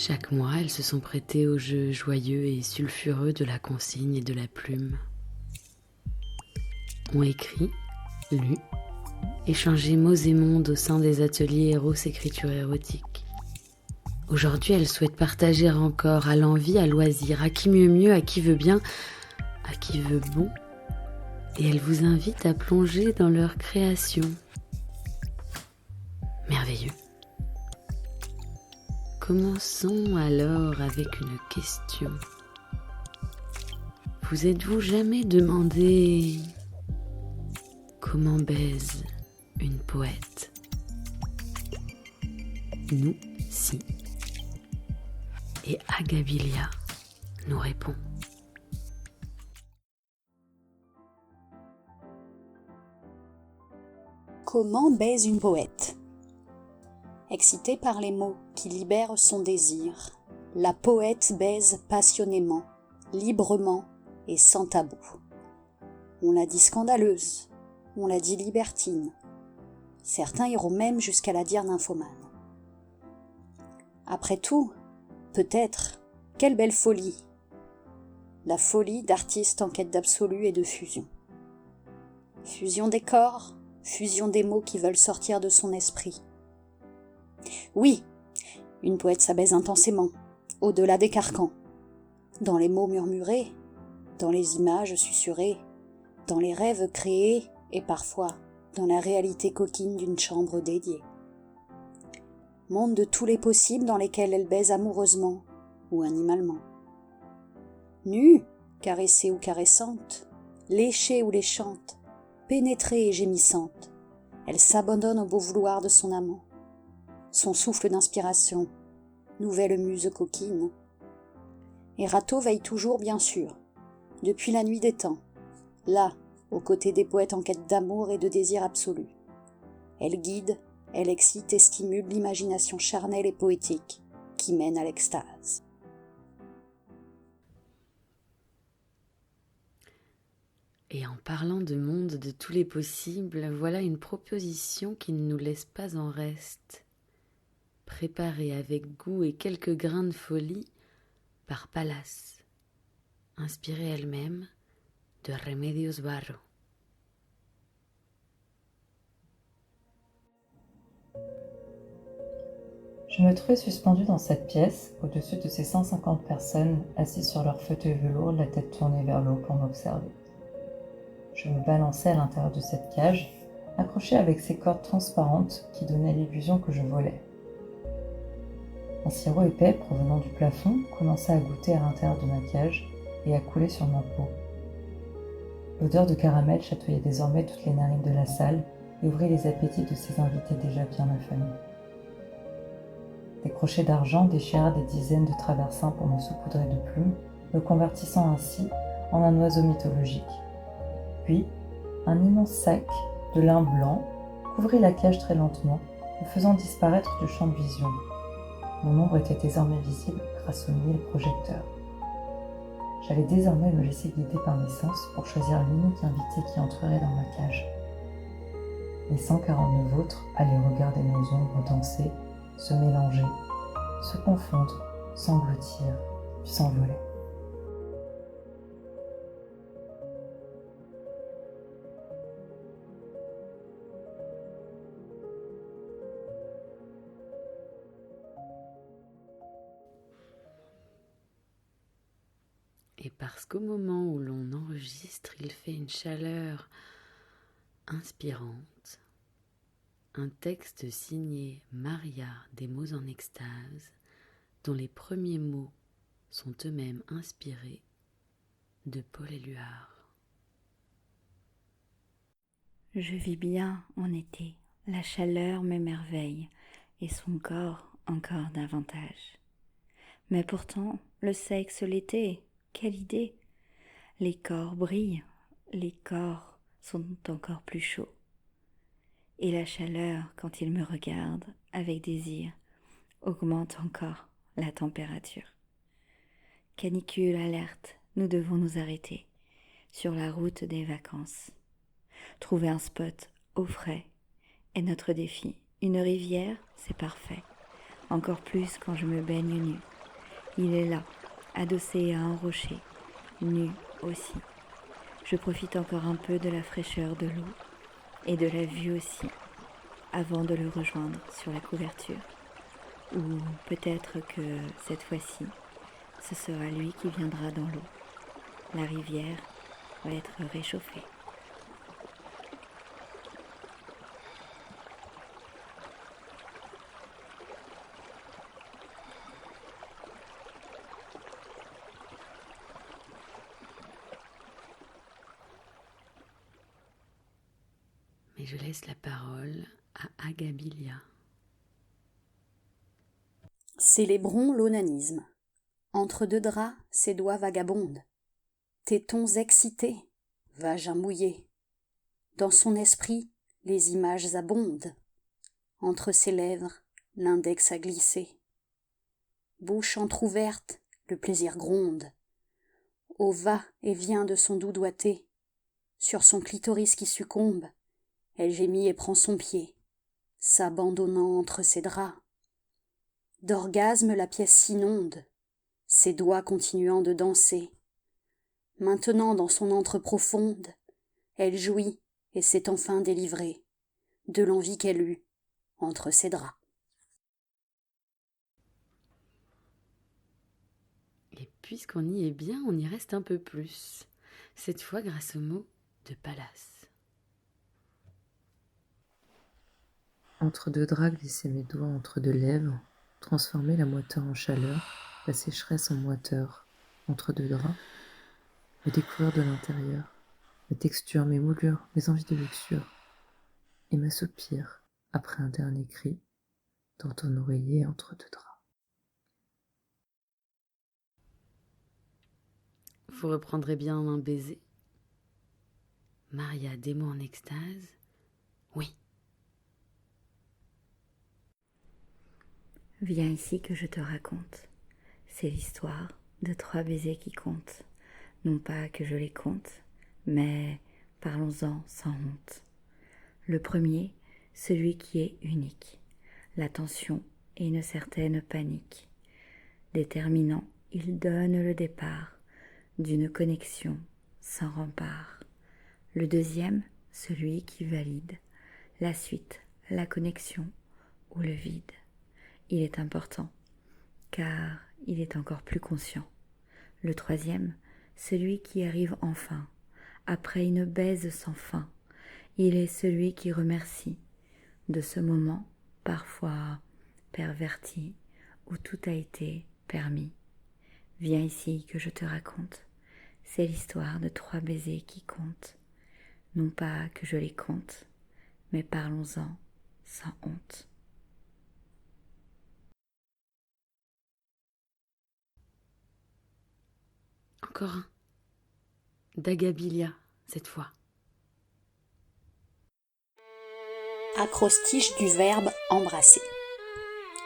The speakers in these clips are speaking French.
Chaque mois, elles se sont prêtées au jeu joyeux et sulfureux de la consigne et de la plume. Ont écrit, lu, échangé mots et mondes au sein des ateliers Eros écriture érotique. Aujourd'hui, elles souhaitent partager encore à l'envie, à loisir, à qui mieux, à qui veut bien, à qui veut bon. Et elles vous invitent à plonger dans leur création. Merveilleux. Commençons alors avec une question. Vous êtes-vous jamais demandé comment baise une poète? Nous, si. Et Agabilia nous répond. Comment baise une poète? Excitée par les mots qui libèrent son désir, la poète baise passionnément, librement et sans tabou. On la dit scandaleuse, on la dit libertine. Certains iront même jusqu'à la dire nymphomane. Après tout, peut-être, quelle belle folie! La folie d'artistes en quête d'absolu et de fusion. Fusion des corps, fusion des mots qui veulent sortir de son esprit. Oui, une poète s'abaise intensément, au-delà des carcans, dans les mots murmurés, dans les images susurrées, dans les rêves créés et parfois dans la réalité coquine d'une chambre dédiée. Monde de tous les possibles dans lesquels elle baise amoureusement ou animalement. Nue, caressée ou caressante, léchée ou léchante, pénétrée et gémissante, elle s'abandonne au beau vouloir de son amant. Son souffle d'inspiration, nouvelle muse coquine. Erato veille toujours, bien sûr, depuis la nuit des temps, là, aux côtés des poètes en quête d'amour et de désir absolu. Elle guide, elle excite et stimule l'imagination charnelle et poétique qui mène à l'extase. Et en parlant de monde de tous les possibles, voilà une proposition qui ne nous laisse pas en reste. Préparée avec goût et quelques grains de folie par Pallas, inspirée elle-même de Remedios Varo. Je me trouvais suspendue dans cette pièce, au-dessus de ces 150 personnes assises sur leurs fauteuils velours, la tête tournée vers l'eau pour m'observer. Je me balançais à l'intérieur de cette cage, accrochée avec ces cordes transparentes qui donnaient l'illusion que je volais. Un sirop épais provenant du plafond commençait à goûter à l'intérieur de ma cage et à couler sur ma peau. L'odeur de caramel chatouillait désormais toutes les narines de la salle et ouvrit les appétits de ces invités déjà bien affamés. Des crochets d'argent déchirèrent des dizaines de traversins pour me saupoudrer de plumes, me convertissant ainsi en un oiseau mythologique. Puis, un immense sac de lin blanc couvrit la cage très lentement, me faisant disparaître du champ de vision. Mon ombre était désormais visible grâce aux 1000 projecteurs. J'allais désormais me laisser guider par mes sens pour choisir l'unique invité qui entrerait dans ma cage. Les 149 autres allaient regarder nos ombres danser, se mélanger, se confondre, s'engloutir, puis s'envoler. Et parce qu'au moment où l'on enregistre, il fait une chaleur inspirante, un texte signé Maria des mots en extase, dont les premiers mots sont eux-mêmes inspirés de Paul Éluard. Je vis bien en été, la chaleur m'émerveille, et son corps encore davantage. Mais pourtant, le sexe l'été, quelle idée! Les corps brillent, les corps sont encore plus chauds. Et la chaleur, quand il me regarde avec désir, augmente encore la température. Canicule alerte, nous devons nous arrêter sur la route des vacances. Trouver un spot au frais est notre défi. Une rivière, c'est parfait. Encore plus quand je me baigne nue Il est là, adossé à un rocher, nu aussi. Je profite encore un peu de la fraîcheur de l'eau et de la vue aussi, avant de le rejoindre sur la couverture. Ou peut-être que cette fois-ci, ce sera lui qui viendra dans l'eau. La rivière va être réchauffée. Mais je laisse la parole à Agabilia. Célébrons l'onanisme. Entre deux draps, ses doigts vagabondent. Tétons excités, vagin mouillé. Dans son esprit, les images abondent. Entre ses lèvres, l'index a glissé. Bouche entr'ouverte, le plaisir gronde. Au va-et-vient de son doux doigté, sur son clitoris qui succombe, elle gémit et prend son pied, s'abandonnant entre ses draps. D'orgasme la pièce s'inonde, ses doigts continuant de danser. Maintenant dans son antre profonde, elle jouit et s'est enfin délivrée de l'envie qu'elle eut entre ses draps. Et puisqu'on y est bien, on y reste un peu plus. Cette fois grâce au mot de Pallas. Entre deux draps, glisser mes doigts entre deux lèvres, transformer la moiteur en chaleur, la sécheresse en moiteur, entre deux draps, me découvrir de l'intérieur, mes textures, mes moulures, mes envies de luxure, et m'assoupir après un dernier cri dans ton oreiller entre deux draps. Vous reprendrez bien un baiser. Maria, des mots en extase. Oui. Viens ici que je te raconte. C'est l'histoire de 3 baisers qui comptent. Non pas que je les compte, mais parlons-en sans honte. Le premier, celui qui est unique. La tension et une certaine panique. Déterminant, il donne le départ d'une connexion sans rempart. Le deuxième, celui qui valide. La suite, la connexion ou le vide. Il est important, car il est encore plus conscient. Le troisième, celui qui arrive enfin, après une baise sans fin. Il est celui qui remercie de ce moment, parfois perverti, où tout a été permis. Viens ici que je te raconte. C'est l'histoire de 3 baisers qui comptent. Non pas que je les compte, mais parlons-en sans honte. Encore un. D'Agabilia, cette fois. Acrostiche du verbe embrasser.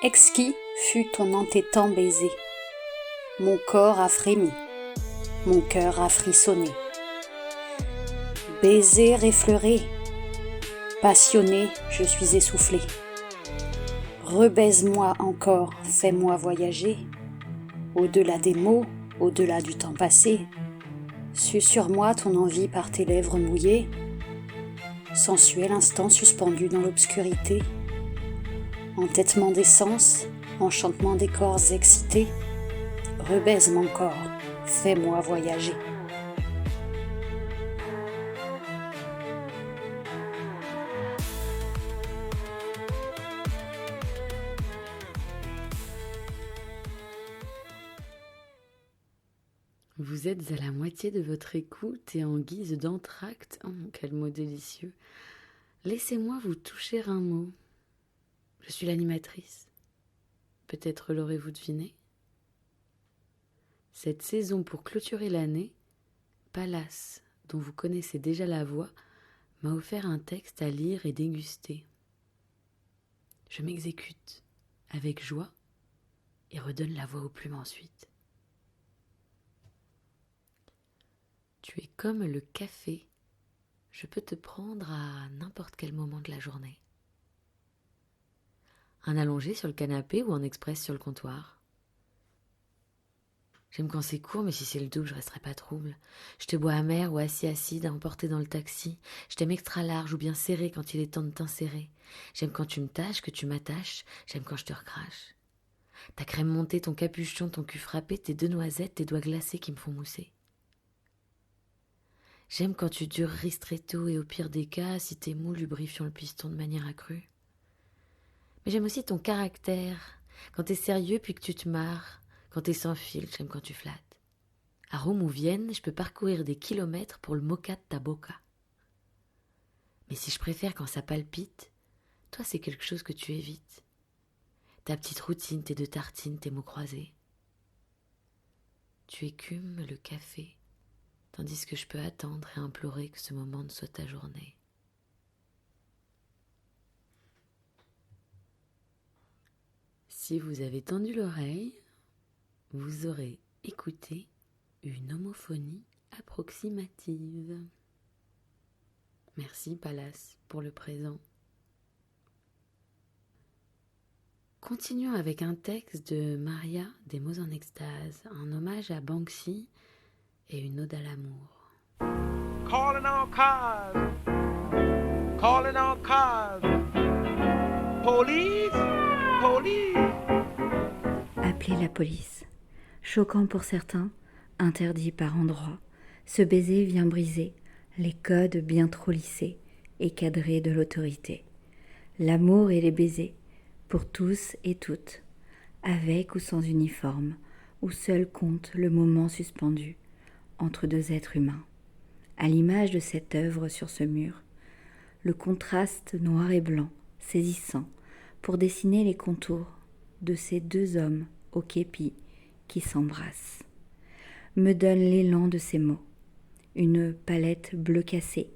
Exquis fut ton entêtant baiser. Mon corps a frémi, mon cœur a frissonné. Baiser effleuré, passionné, je suis essoufflé. Rebaise-moi encore, fais-moi voyager, au-delà des mots, au-delà du temps passé. Susurre-moi ton envie par tes lèvres mouillées, sensuel instant suspendu dans l'obscurité. Entêtement des sens, enchantement des corps excités. Rebaise mon corps, fais-moi voyager. Vous êtes à la moitié de votre écoute et en guise d'entracte, quel mot délicieux, laissez-moi vous toucher un mot. Je suis l'animatrice. Peut-être l'aurez-vous deviné. Cette saison pour clôturer l'année, Pallas, dont vous connaissez déjà la voix, m'a offert un texte à lire et déguster. Je m'exécute avec joie et redonne la voix aux plumes ensuite. Tu es comme le café, je peux te prendre à n'importe quel moment de la journée. Un allongé sur le canapé ou en express sur le comptoir. J'aime quand c'est court, mais si c'est le double, je resterai pas trouble. Je te bois amer ou assis acide à emporter dans le taxi. Je t'aime extra large ou bien serré quand il est temps de t'insérer. J'aime quand tu me tâches, que tu m'attaches. J'aime quand je te recrache. Ta crème montée, ton capuchon, ton cul frappé, tes 2 noisettes, tes doigts glacés qui me font mousser. J'aime quand tu dures ristretto et au pire des cas, si t'es mou, lubrifiant le piston de manière accrue. Mais j'aime aussi ton caractère, quand t'es sérieux puis que tu te marres, quand t'es sans fil, j'aime quand tu flattes. À Rome ou Vienne, je peux parcourir des kilomètres pour le mocha de ta boca. Mais si je préfère quand ça palpite, toi c'est quelque chose que tu évites. Ta petite routine, tes 2 tartines, tes mots croisés. Tu écumes le café, tandis que je peux attendre et implorer que ce moment ne soit ta journée. Si vous avez tendu l'oreille, vous aurez écouté une homophonie approximative. Merci Pallas pour le présent. Continuons avec un texte de Maria des mots en extase, un hommage à Banksy et une ode à l'amour. Calling all cars. Calling all cars. Police. Police. Appeler la police. Choquant pour certains, interdit par endroits. Ce baiser vient briser les codes bien trop lissés et cadrés de l'autorité. L'amour et les baisers, pour tous et toutes, avec ou sans uniforme, où seul compte le moment suspendu entre 2 êtres humains. À l'image de cette œuvre sur ce mur, le contraste noir et blanc, saisissant, pour dessiner les contours de ces 2 hommes au képi qui s'embrassent, me donne l'élan de ces mots. Une palette bleu cassée,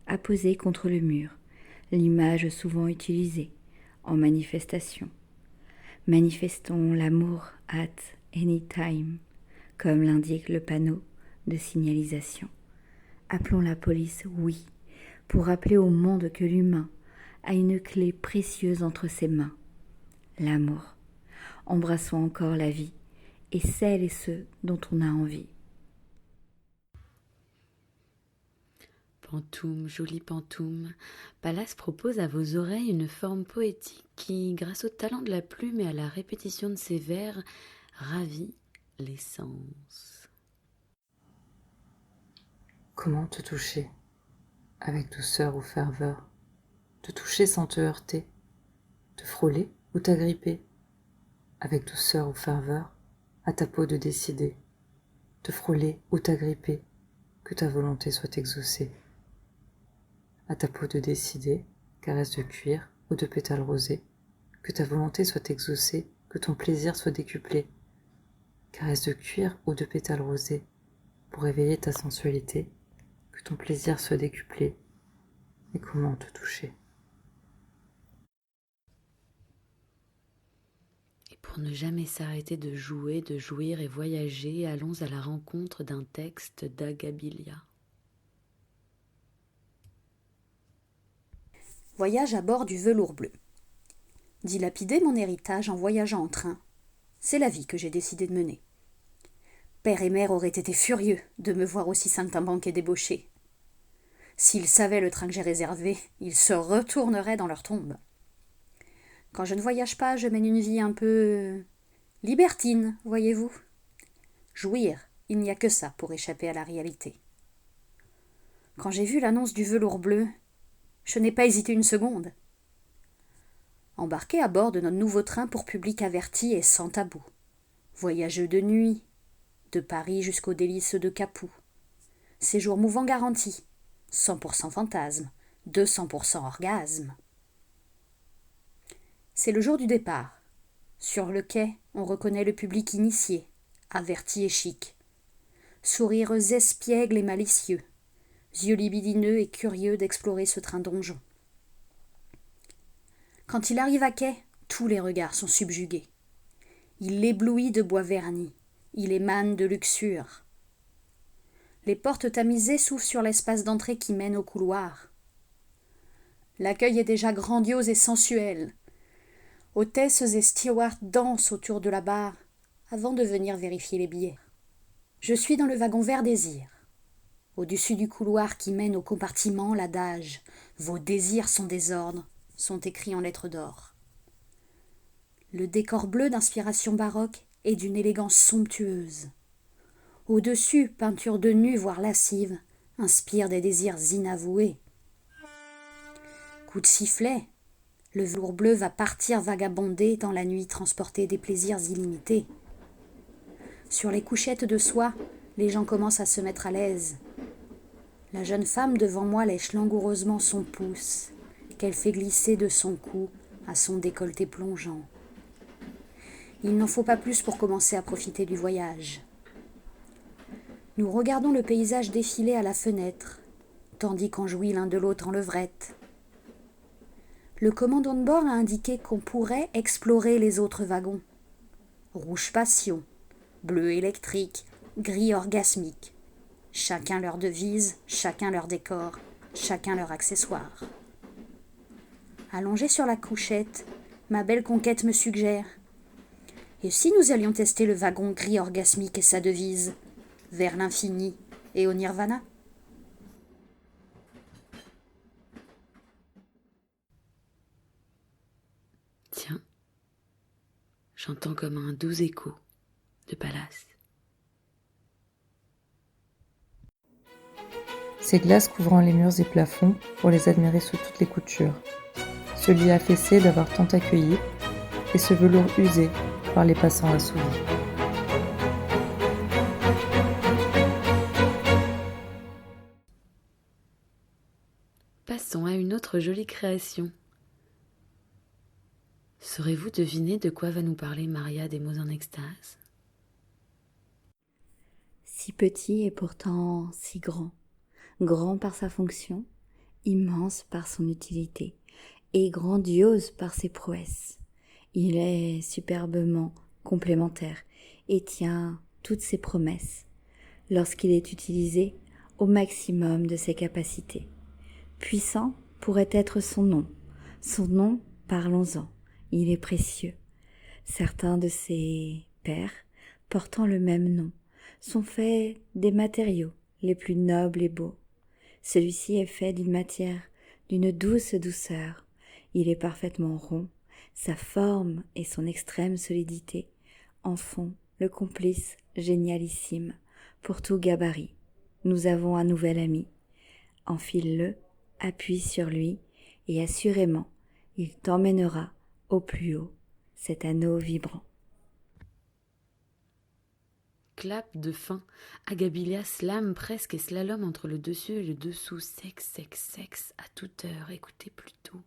apposée contre le mur, l'image souvent utilisée en manifestation. Manifestons l'amour at any time, comme l'indique le panneau de signalisation. Appelons la police, oui, pour rappeler au monde que l'humain a une clé précieuse entre ses mains, l'amour. Embrassons encore la vie et celles et ceux dont on a envie. Pantoum, jolie pantoum, Pallas propose à vos oreilles une forme poétique qui, grâce au talent de la plume et à la répétition de ses vers, ravit les sens. Comment te toucher, avec douceur ou ferveur, te toucher sans te heurter, te frôler ou t'agripper, avec douceur ou ferveur, à ta peau de décider, te frôler ou t'agripper, que ta volonté soit exaucée. À ta peau de décider, caresse de cuir ou de pétales rosés, que ta volonté soit exaucée, que ton plaisir soit décuplé. Caresse de cuir ou de pétales rosés, pour éveiller ta sensualité, que ton plaisir soit décuplé. Et comment te toucher? Et pour ne jamais s'arrêter de jouer, de jouir et voyager, allons à la rencontre d'un texte d'Agabilia. Voyage à bord du velours bleu. Dilapider mon héritage en voyageant en train, c'est la vie que j'ai décidé de mener. Père et mère auraient été furieux de me voir aussi saltimbanque et débauché. S'ils savaient le train que j'ai réservé, ils se retourneraient dans leur tombe. Quand je ne voyage pas, je mène une vie un peu libertine, voyez-vous. Jouir, il n'y a que ça pour échapper à la réalité. Quand j'ai vu l'annonce du velours bleu, je n'ai pas hésité une seconde. Embarqué à bord de notre nouveau train pour public averti et sans tabou. Voyageux de nuit, de Paris jusqu'aux délices de Capoue. Séjour mouvant garanti, 100% fantasme, 200% orgasme. C'est le jour du départ. Sur le quai, on reconnaît le public initié, averti et chic. Sourires espiègles et malicieux, yeux libidineux et curieux d'explorer ce train donjon. Quand il arrive à quai, tous les regards sont subjugués. Il l'éblouit de bois verni, il émane de luxure. Les portes tamisées s'ouvrent sur l'espace d'entrée qui mène au couloir. L'accueil est déjà grandiose et sensuel. Hôtesses et stewards dansent autour de la barre avant de venir vérifier les billets. Je suis dans le wagon vert désir. Au-dessus du couloir qui mène au compartiment, l'adage « Vos désirs sont désordre » sont écrits en lettres d'or. Le décor bleu d'inspiration baroque est d'une élégance somptueuse. Au-dessus, peinture de nus, voire lascive, inspire des désirs inavoués. Coup de sifflet, le velours bleu va partir vagabonder dans la nuit transporter des plaisirs illimités. Sur les couchettes de soie, les gens commencent à se mettre à l'aise. La jeune femme devant moi lèche langoureusement son pouce, qu'elle fait glisser de son cou à son décolleté plongeant. Il n'en faut pas plus pour commencer à profiter du voyage. Nous regardons le paysage défiler à la fenêtre, tandis qu'on jouit l'un de l'autre en levrette. Le commandant de bord a indiqué qu'on pourrait explorer les autres wagons. Rouge passion, bleu électrique, gris orgasmique. Chacun leur devise, chacun leur décor, chacun leur accessoire. Allongée sur la couchette, ma belle conquête me suggère: et si nous allions tester le wagon gris orgasmique et sa devise, vers l'infini et au nirvana? Tiens, j'entends comme un doux écho de palace. Ces glaces couvrant les murs et plafonds pour les admirer sous toutes les coutures. Ce lit affaissé d'avoir tant accueilli, et ce velours usé par les passants assouvis. Passons à une autre jolie création. Saurez-vous deviner de quoi va nous parler Maria des mots en extase? Si petit et pourtant si grand, grand par sa fonction, immense par son utilité, et grandiose par ses prouesses. Il est superbement complémentaire et tient toutes ses promesses lorsqu'il est utilisé au maximum de ses capacités. Puissant pourrait être son nom. Son nom, parlons-en, il est précieux. Certains de ses pairs, portant le même nom, sont faits des matériaux les plus nobles et beaux. Celui-ci est fait d'une matière d'une douce douceur. Il est parfaitement rond. Sa forme et son extrême solidité en font le complice génialissime pour tout gabarit. Nous avons un nouvel ami. Enfile-le, appuie sur lui, et assurément, il t'emmènera au plus haut, cet anneau vibrant. Clap de fin, Agabilia slame presque et slalom entre le dessus et le dessous, sexe, sexe, sexe, à toute heure, écoutez plutôt.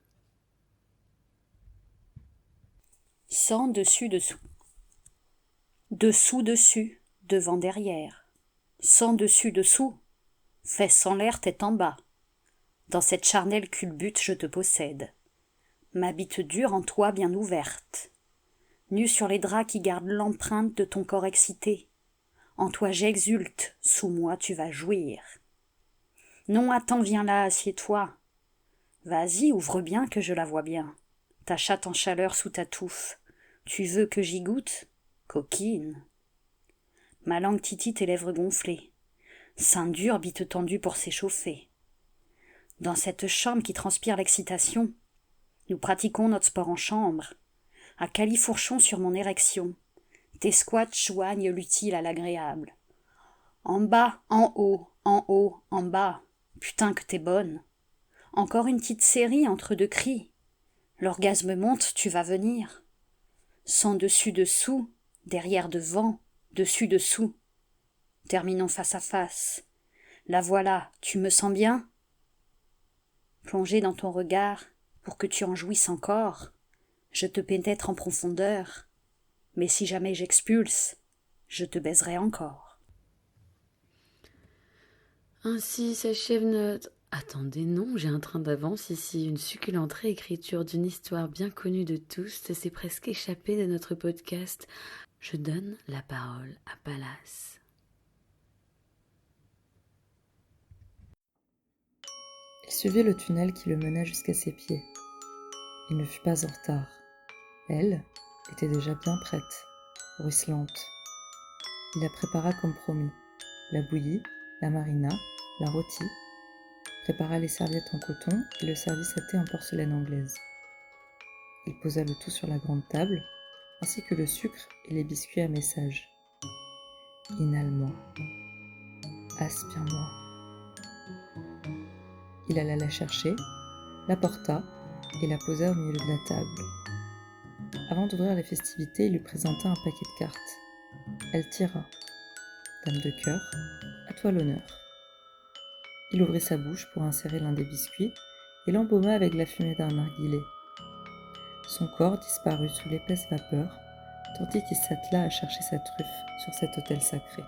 Sans dessus dessous. Dessous dessus, devant derrière. Sans dessus dessous, fesses en l'air, tête en bas. Dans cette charnelle culbute je te possède. Ma bite dure en toi bien ouverte. Nue sur les draps qui gardent l'empreinte de ton corps excité. En toi j'exulte, sous moi tu vas jouir. Non, attends, viens là, assieds-toi. Vas-y, ouvre bien que je la vois bien. Ta chatte en chaleur sous ta touffe. Tu veux que j'y goûte? Coquine. Ma langue titille tes lèvres gonflées. Sein dur, bite tendue pour s'échauffer. Dans cette chambre qui transpire l'excitation, nous pratiquons notre sport en chambre. À califourchon sur mon érection. Tes squats joignent l'utile à l'agréable. En bas, en haut, en bas. Putain que t'es bonne. Encore une petite série entre deux cris. L'orgasme monte, tu vas venir. Sans dessus dessous, derrière devant, dessus dessous. Terminons face à face. La voilà, tu me sens bien? Plongé dans ton regard, pour que tu en jouisses encore, je te pénètre en profondeur. Mais si jamais j'expulse, je te baiserai encore. Ainsi s'achève notre... Attendez, non, j'ai un train d'avance ici, une succulente réécriture d'une histoire bien connue de tous, s'est presque échappée de notre podcast. Je donne la parole à Pallas. Il suivit le tunnel qui le mena jusqu'à ses pieds. Il ne fut pas en retard. Elle était déjà bien prête, ruisselante. Il la prépara comme promis, la bouillie, la marina, la rôtit, prépara les serviettes en coton et le servit à thé en porcelaine anglaise. Il posa le tout sur la grande table, ainsi que le sucre et les biscuits à message. Inhale-moi, aspire-moi. Il alla la chercher, la porta et la posa au milieu de la table. Avant d'ouvrir les festivités, il lui présenta un paquet de cartes. Elle tira. Dame de cœur, à toi l'honneur. Il ouvrit sa bouche pour insérer l'un des biscuits et l'embauma avec la fumée d'un narguilé. Son corps disparut sous l'épaisse vapeur, tandis qu'il s'attela à chercher sa truffe sur cet autel sacré.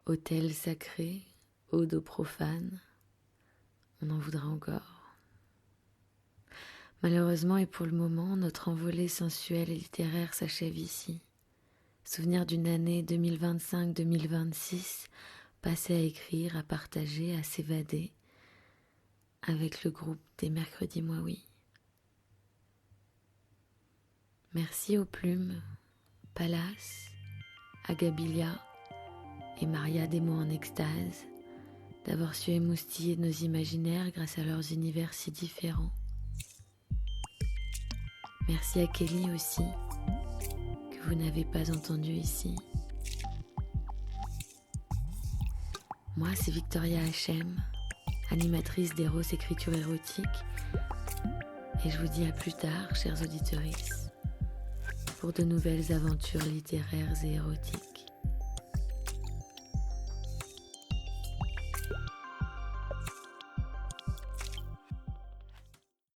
Autel sacré, eau d'eau profane, on en voudra encore. Malheureusement et pour le moment, notre envolée sensuelle et littéraire s'achève ici. Souvenir d'une année 2025-2026 passée à écrire, à partager, à s'évader avec le groupe des Mercredis Moi Oui. Merci aux plumes, Pallas, Agabilia et Maria des mots en extase d'avoir su émoustiller nos imaginaires grâce à leurs univers si différents. Merci à Kelly aussi, que vous n'avez pas entendu ici. Moi, c'est Victoria H.M., animatrice d'Eros Écriture Érotique, et je vous dis à plus tard, chers auditeurs, pour de nouvelles aventures littéraires et érotiques.